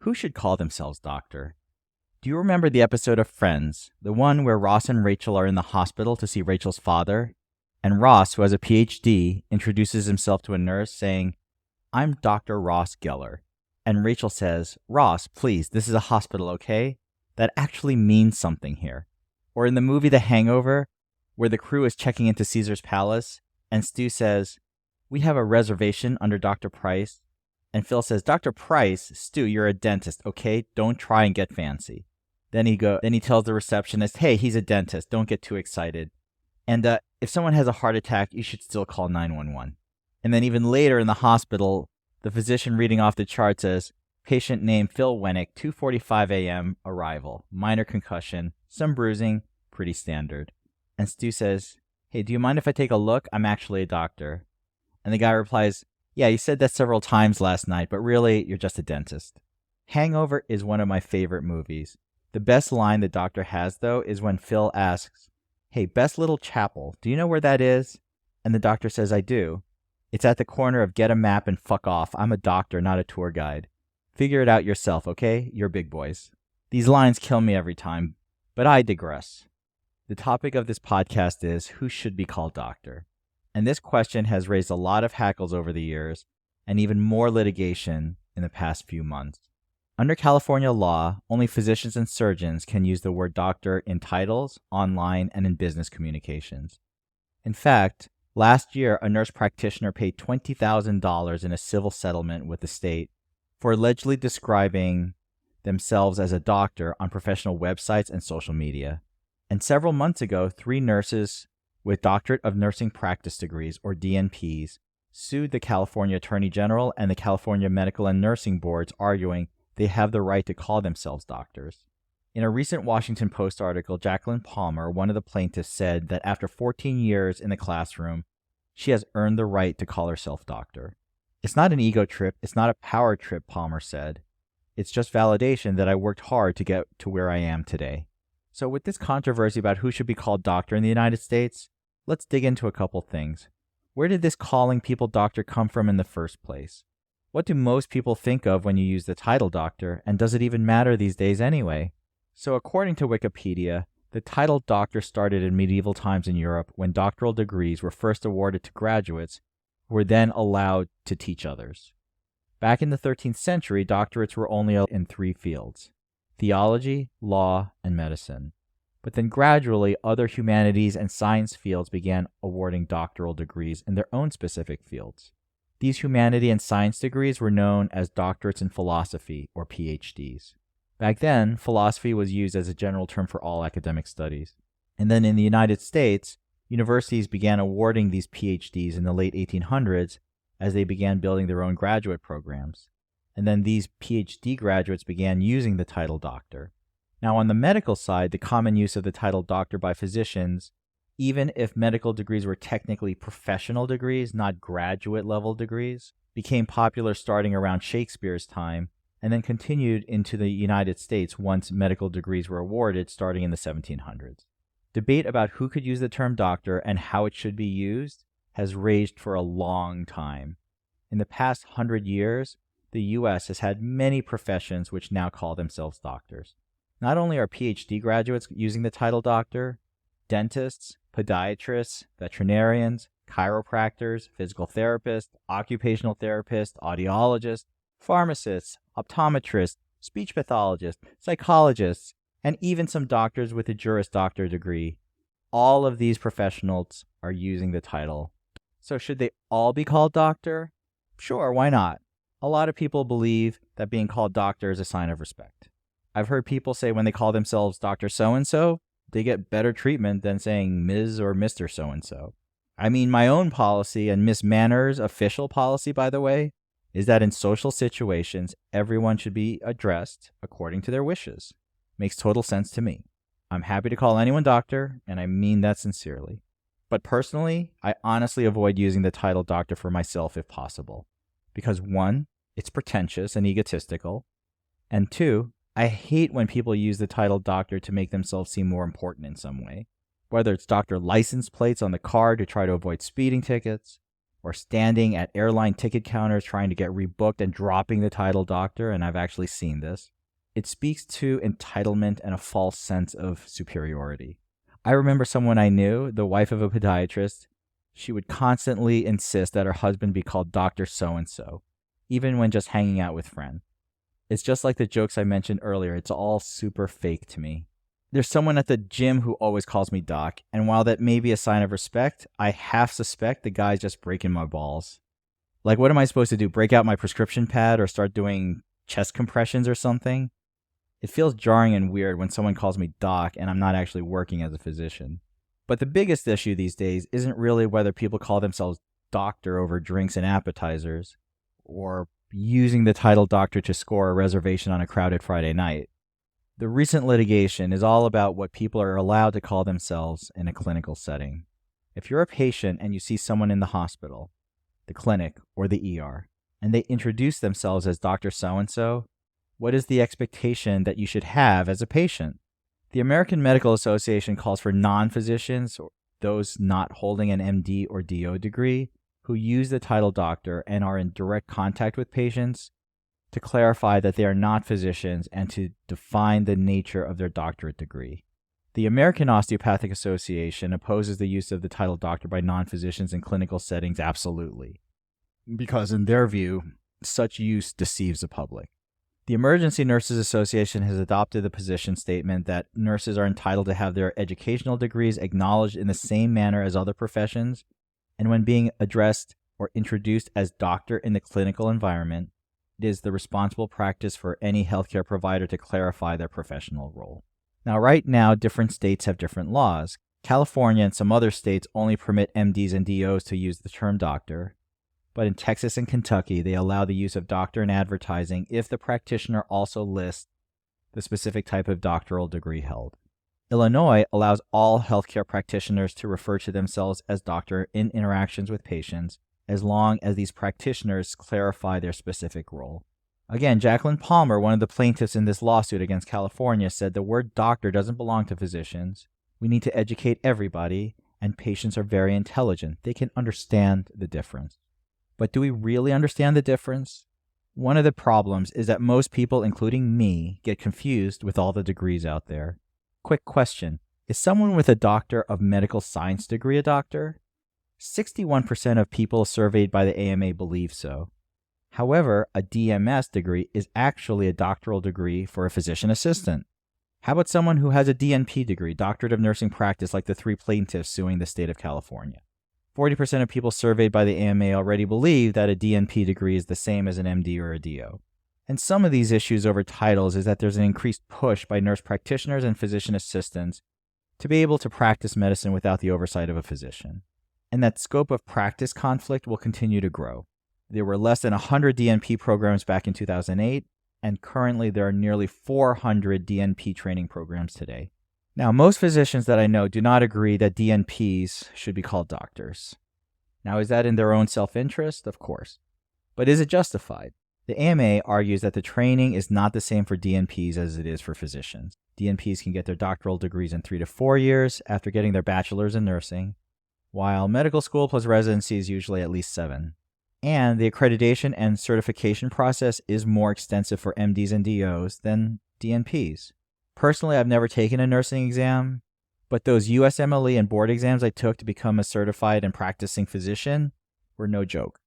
Who should call themselves doctor? Do you remember the episode of Friends, the one where Ross and Rachel are in the hospital to see Rachel's father? And Ross, who has a PhD, introduces himself to a nurse saying, "I'm Dr. Ross Geller." And Rachel says, "Ross, please, this is a hospital, okay?" That actually means something here. Or in the movie The Hangover, where the crew is checking into Caesar's Palace, and Stu says, "We have a reservation under Dr. Price." And Phil says, "Dr. Price, Stu, you're a dentist, okay? Don't try and get fancy." Then he tells the receptionist, "Hey, he's a dentist. Don't get too excited. And if someone has a heart attack, you should still call 911. And then even later in the hospital, the physician reading off the chart says, "Patient name Phil Wennick, 2:45 a.m. arrival, minor concussion, some bruising, pretty standard." And Stu says, "Hey, do you mind if I take a look? I'm actually a doctor." And the guy replies, "Yeah, you said that several times last night, but really, you're just a dentist." Hangover is one of my favorite movies. The best line the doctor has, though, is when Phil asks, "Hey, Best Little Chapel, do you know where that is?" And the doctor says, "I do. It's at the corner of Get a Map and Fuck Off. I'm a doctor, not a tour guide. Figure it out yourself, okay? You're big boys." These lines kill me every time, but I digress. The topic of this podcast is who should be called doctor. And this question has raised a lot of hackles over the years, and even more litigation in the past few months. Under California law, only physicians and surgeons can use the word doctor in titles, online, and in business communications. In fact, last year, a nurse practitioner paid $20,000 in a civil settlement with the state for allegedly describing themselves as a doctor on professional websites and social media. And several months ago, 3 nurses with Doctorate of Nursing Practice degrees, or DNPs, sued the California Attorney General and the California Medical and Nursing Boards, arguing they have the right to call themselves doctors. In a recent Washington Post article, Jacqueline Palmer, one of the plaintiffs, said that after 14 years in the classroom, she has earned the right to call herself doctor. "It's not an ego trip, it's not a power trip," Palmer said. "It's just validation that I worked hard to get to where I am today." So with this controversy about who should be called doctor in the United States, let's dig into a couple things. Where did this calling people doctor come from in the first place? What do most people think of when you use the title doctor, and does it even matter these days anyway? So according to Wikipedia, the title doctor started in medieval times in Europe when doctoral degrees were first awarded to graduates who were then allowed to teach others. Back in the 13th century, doctorates were only in 3 fields: theology, law, and medicine. But then gradually, other humanities and science fields began awarding doctoral degrees in their own specific fields. These humanity and science degrees were known as doctorates in philosophy, or PhDs. Back then, philosophy was used as a general term for all academic studies. And then in the United States, universities began awarding these PhDs in the late 1800s as they began building their own graduate programs. And then these PhD graduates began using the title doctor. Now, on the medical side, the common use of the title doctor by physicians, even if medical degrees were technically professional degrees, not graduate-level degrees, became popular starting around Shakespeare's time, and then continued into the United States once medical degrees were awarded starting in the 1700s. Debate about who could use the term doctor and how it should be used has raged for a long time. In the past 100 years, the U.S. has had many professions which now call themselves doctors. Not only are PhD graduates using the title doctor, dentists, podiatrists, veterinarians, chiropractors, physical therapists, occupational therapists, audiologists, pharmacists, optometrists, speech pathologists, psychologists, and even some doctors with a Juris Doctor degree. All of these professionals are using the title. So should they all be called doctor? Sure, why not? A lot of people believe that being called doctor is a sign of respect. I've heard people say when they call themselves Dr. So-and-so, they get better treatment than saying Ms. or Mr. So-and-so. I mean, my own policy, and Miss Manner's official policy, by the way, is that in social situations, everyone should be addressed according to their wishes. Makes total sense to me. I'm happy to call anyone doctor, and I mean that sincerely. But personally, I honestly avoid using the title doctor for myself if possible. Because 1, it's pretentious and egotistical, and 2, I hate when people use the title doctor to make themselves seem more important in some way. Whether it's doctor license plates on the car to try to avoid speeding tickets, or standing at airline ticket counters trying to get rebooked and dropping the title doctor, and I've actually seen this. It speaks to entitlement and a false sense of superiority. I remember someone I knew, the wife of a podiatrist. She would constantly insist that her husband be called Dr. So-and-so, even when just hanging out with friends. It's just like the jokes I mentioned earlier. It's all super fake to me. There's someone at the gym who always calls me doc, and while that may be a sign of respect, I half suspect the guy's just breaking my balls. Like, what am I supposed to do? Break out my prescription pad or start doing chest compressions or something? It feels jarring and weird when someone calls me doc and I'm not actually working as a physician. But the biggest issue these days isn't really whether people call themselves doctor over drinks and appetizers, or using the title doctor to score a reservation on a crowded Friday night. The recent litigation is all about what people are allowed to call themselves in a clinical setting. If you're a patient and you see someone in the hospital, the clinic, or the ER, and they introduce themselves as Dr. So-and-so, what is the expectation that you should have as a patient? The American Medical Association calls for non-physicians, or those not holding an MD or DO degree, who use the title doctor and are in direct contact with patients, to clarify that they are not physicians and to define the nature of their doctorate degree. The American Osteopathic Association opposes the use of the title doctor by non-physicians in clinical settings absolutely, because in their view, such use deceives the public. The Emergency Nurses Association has adopted the position statement that nurses are entitled to have their educational degrees acknowledged in the same manner as other professions, and when being addressed or introduced as doctor in the clinical environment, it is the responsible practice for any healthcare provider to clarify their professional role. Now, right now, different states have different laws. California and some other states only permit MDs and DOs to use the term doctor, but in Texas and Kentucky, they allow the use of doctor in advertising if the practitioner also lists the specific type of doctoral degree held. Illinois allows all healthcare practitioners to refer to themselves as doctor in interactions with patients, as long as these practitioners clarify their specific role. Again, Jacqueline Palmer, one of the plaintiffs in this lawsuit against California, said the word doctor doesn't belong to physicians. We need to educate everybody, and patients are very intelligent. They can understand the difference. But do we really understand the difference? One of the problems is that most people, including me, get confused with all the degrees out there. Quick question. Is someone with a Doctor of Medical Science degree a doctor? 61% of people surveyed by the AMA believe so. However, a DMS degree is actually a doctoral degree for a physician assistant. How about someone who has a DNP degree, Doctorate of Nursing Practice, like the three plaintiffs suing the state of California? 40% of people surveyed by the AMA already believe that a DNP degree is the same as an MD or a DO. And some of these issues over titles is that there's an increased push by nurse practitioners and physician assistants to be able to practice medicine without the oversight of a physician. And that scope of practice conflict will continue to grow. There were less than 100 DNP programs back in 2008, and currently there are nearly 400 DNP training programs today. Now, most physicians that I know do not agree that DNPs should be called doctors. Now, is that in their own self-interest? Of course. But is it justified? The AMA argues that the training is not the same for DNPs as it is for physicians. DNPs can get their doctoral degrees in 3 to 4 years after getting their bachelor's in nursing, while medical school plus residency is usually at least 7. And the accreditation and certification process is more extensive for MDs and DOs than DNPs. Personally, I've never taken a nursing exam, but those USMLE and board exams I took to become a certified and practicing physician were no joke.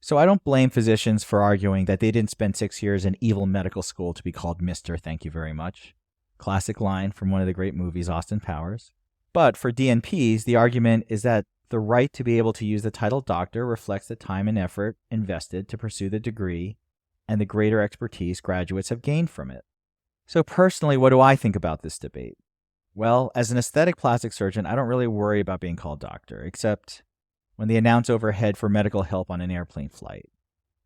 So I don't blame physicians for arguing that they didn't spend 6 years in evil medical school to be called Mr. Thank you very much. Classic line from one of the great movies, Austin Powers. But for DNPs, the argument is that the right to be able to use the title doctor reflects the time and effort invested to pursue the degree and the greater expertise graduates have gained from it. So personally, what do I think about this debate? Well, as an aesthetic plastic surgeon, I don't really worry about being called doctor, except when they announce overhead for medical help on an airplane flight.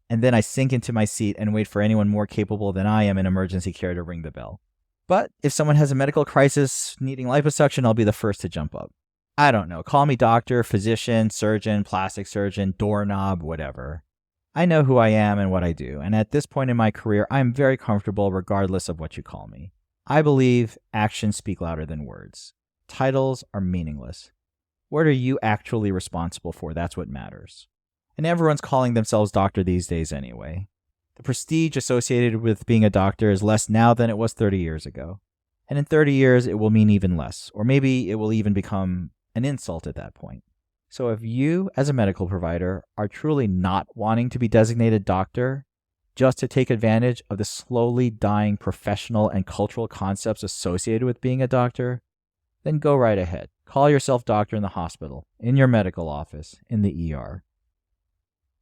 And then I sink into my seat and wait for anyone more capable than I am in emergency care to ring the bell. But if someone has a medical crisis needing liposuction, I'll be the first to jump up. I don't know, call me doctor, physician, surgeon, plastic surgeon, doorknob, whatever. I know who I am and what I do, and at this point in my career, I am very comfortable regardless of what you call me. I believe actions speak louder than words. Titles are meaningless. What are you actually responsible for? That's what matters. And everyone's calling themselves doctor these days anyway. The prestige associated with being a doctor is less now than it was 30 years ago. And in 30 years, it will mean even less, or maybe it will even become an insult at that point. So if you, as a medical provider, are truly not wanting to be designated doctor just to take advantage of the slowly dying professional and cultural concepts associated with being a doctor, then go right ahead. Call yourself doctor in the hospital, in your medical office, in the ER.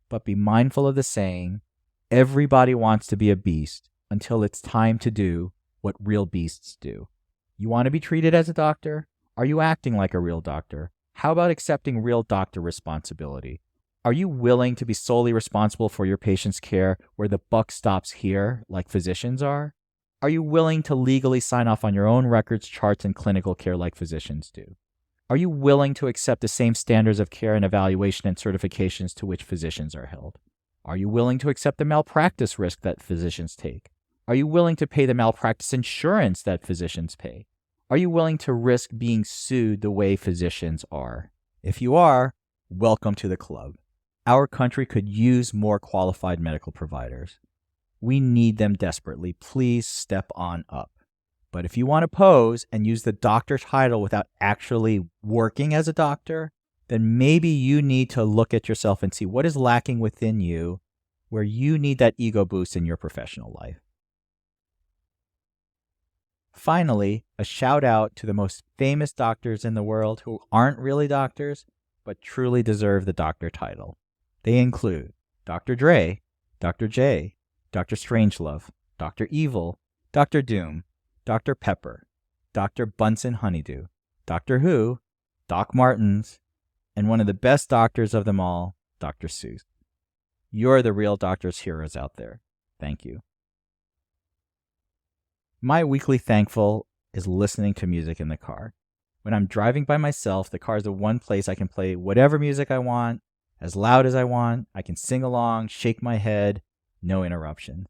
But be mindful of the saying, everybody wants to be a beast until it's time to do what real beasts do. You want to be treated as a doctor? Are you acting like a real doctor? How about accepting real doctor responsibility? Are you willing to be solely responsible for your patient's care where the buck stops here, like physicians are? Are you willing to legally sign off on your own records, charts, and clinical care like physicians do? Are you willing to accept the same standards of care and evaluation and certifications to which physicians are held? Are you willing to accept the malpractice risk that physicians take? Are you willing to pay the malpractice insurance that physicians pay? Are you willing to risk being sued the way physicians are? If you are, welcome to the club. Our country could use more qualified medical providers. We need them desperately. Please step on up. But if you want to pose and use the doctor title without actually working as a doctor, then maybe you need to look at yourself and see what is lacking within you where you need that ego boost in your professional life. Finally, a shout out to the most famous doctors in the world who aren't really doctors, but truly deserve the doctor title. They include Dr. Dre, Dr. J, Dr. Strangelove, Dr. Evil, Dr. Doom, Dr. Pepper, Dr. Bunsen Honeydew, Doctor Who, Doc Martens, and one of the best doctors of them all, Dr. Seuss. You're the real doctor's heroes out there. Thank you. My weekly thankful is listening to music in the car. When I'm driving by myself, the car is the one place I can play whatever music I want, as loud as I want. I can sing along, shake my head, no interruption.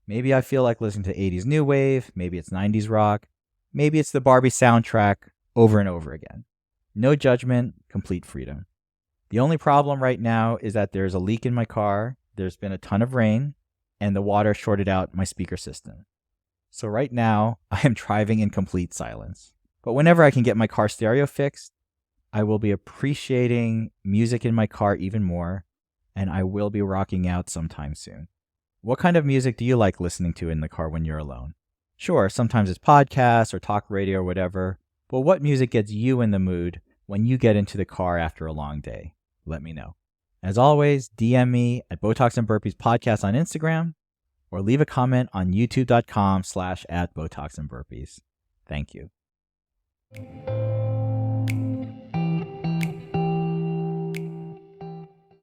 Maybe I feel like listening to 80s new wave, maybe it's 90s rock, maybe it's the Barbie soundtrack over and over again. No judgment, complete freedom. The only problem right now is that there's a leak in my car, there's been a ton of rain, and the water shorted out my speaker system. So right now, I am driving in complete silence. But whenever I can get my car stereo fixed, I will be appreciating music in my car even more, and I will be rocking out sometime soon. What kind of music do you like listening to in the car when you're alone? Sure, sometimes it's podcasts or talk radio or whatever, but what music gets you in the mood when you get into the car after a long day? Let me know. As always, DM me at Botox and Burpees Podcast on Instagram, or leave a comment on youtube.com/@BotoxandBurpees. Thank you.